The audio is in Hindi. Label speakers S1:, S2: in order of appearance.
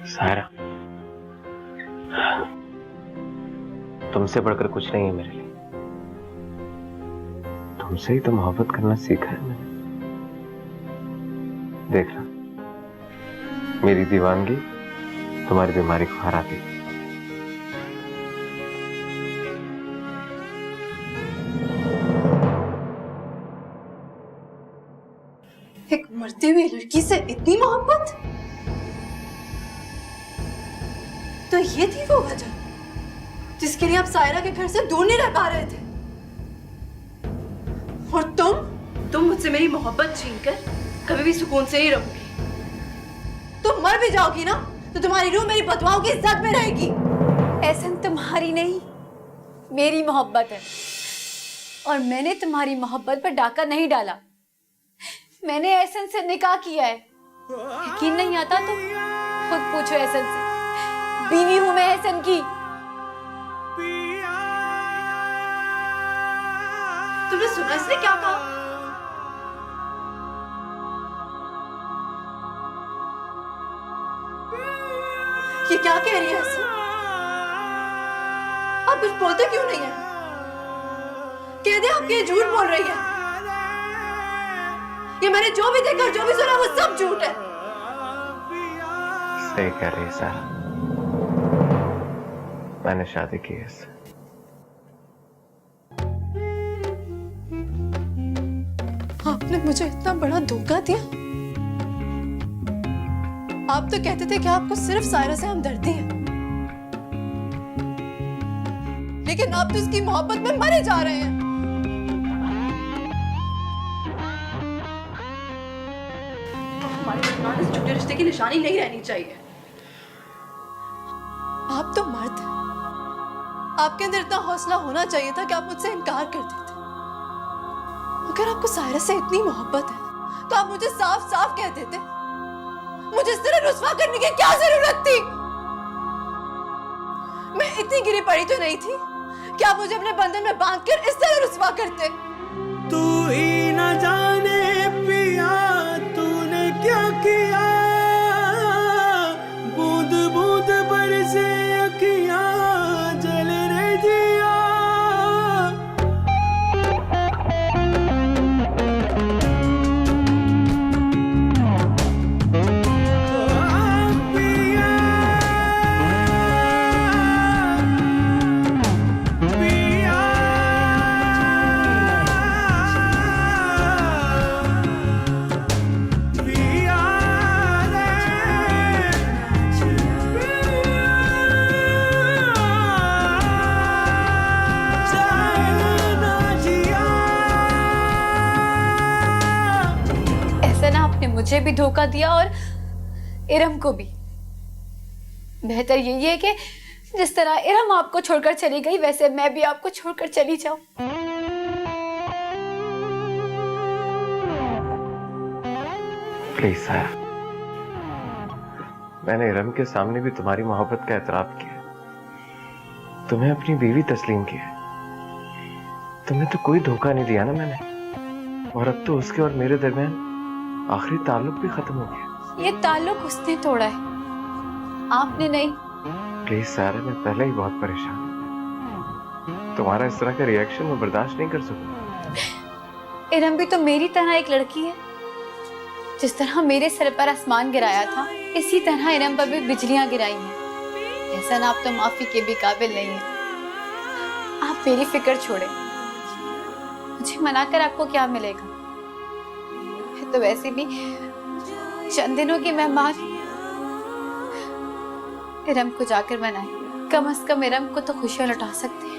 S1: सारा, तुमसे बढ़कर कुछ नहीं है मेरे लिए। तुमसे ही तो मोहब्बत करना सीखा है मैंने। देख लो, मेरी दीवानगी तुम्हारी बीमारी को हरा दी।
S2: एक मरती हुई लड़की से इतनी मोहब्बत, तो ये थी वो वजह जिसके लिए आप सायरा के घर से दूर नहीं रह पा रहे थे। और तुम मुझसे मेरी मोहब्बत छीनकर कभी भी सुकून से नहीं रहोगी। तुम मर भी जाओगी ना तो तुम्हारी रूह मेरी बदवाओं की जद में रहेगी।
S3: एहसन तुम्हारी नहीं, मेरी मोहब्बत है। और मैंने तुम्हारी मोहब्बत पर डाका नहीं डाला। मैंने एहसन से निकाह किया है। यकीन नहीं आता तो खुद पूछो एहसन से। बीवी हूं मैं एहसन की।
S2: तुमने सुना इसने क्या कहा? ये क्या कह रही है एहसन? आप कुछ बोलते क्यों नहीं है? कह दे आप ये झूठ बोल रही है। ये मैंने जो भी देखा, जो भी सुना, वो सब झूठ है।
S1: सही कह रही है सारा, मैंने शादी की है इससे।
S2: आपने मुझे इतना बड़ा धोखा दिया। आप तो कहते थे कि आपको सिर्फ सायरा से हमदर्दी है, लेकिन आप तो इसकी मोहब्बत में मरे जा रहे हैं। हमारे दरमियान इस झूठे रिश्ते की निशानी नहीं रहनी चाहिए। आप तो मर्द हैं। आपके अंदर इतना हौसला होना चाहिए था कि आप मुझसे इनकार कर देते। अगर आपको सायरा से इतनी मोहब्बत है तो आप मुझे साफ साफ कह देते। मुझे इस तरह रुस्वा करने की क्या जरूरत थी? मैं इतनी गिरी पड़ी तो नहीं थी कि आप मुझे अपने बंधन में बांधकर इस तरह रुस्वा करते।
S4: तू ही न जाने पिया तूने क्या किया, बूंद बूंद बरसे अखियां जल रे जिया।
S3: मुझे भी धोखा दिया और इरम को भी। बेहतर यही है कि जिस तरह इरम आपको छोड़कर चली गई, वैसे मैं भी आपको छोड़कर चली जाऊं।
S1: प्लीज सारा, मैंने इरम के सामने भी तुम्हारी मोहब्बत का एतराफ किया, तुम्हें अपनी बीवी तस्लीम किया। तुम्हें तो कोई धोखा नहीं दिया ना मैंने। और अब तो उसके और मेरे दरमियान आखिरी ताल्लुक भी खत्म हो गया।
S3: ये ताल्लुक उसने तोड़ा है, आपने नहीं।
S1: प्लीज सारा, मैं पहले ही बहुत परेशान हूं। तुम्हारा इस तरह का रिएक्शन मैं बर्दाश्त नहीं कर सकूं।
S3: इरम भी तो मेरी तरह एक लड़की है। जिस तरह मेरे सर पर आसमान गिराया था, इसी तरह इरम पर भी बिजलियां गिराई हैं। एहसन, आप तो माफी के भी काबिल नहीं हैं। आप मेरी फिक्र छोड़े। मुझे मनाकर आपको क्या मिलेगा? तो वैसे भी चंद दिनों की मेहमान। इरम को जाकर मनाए, कम से कम इरम को तो खुशियां लौटा सकते हैं।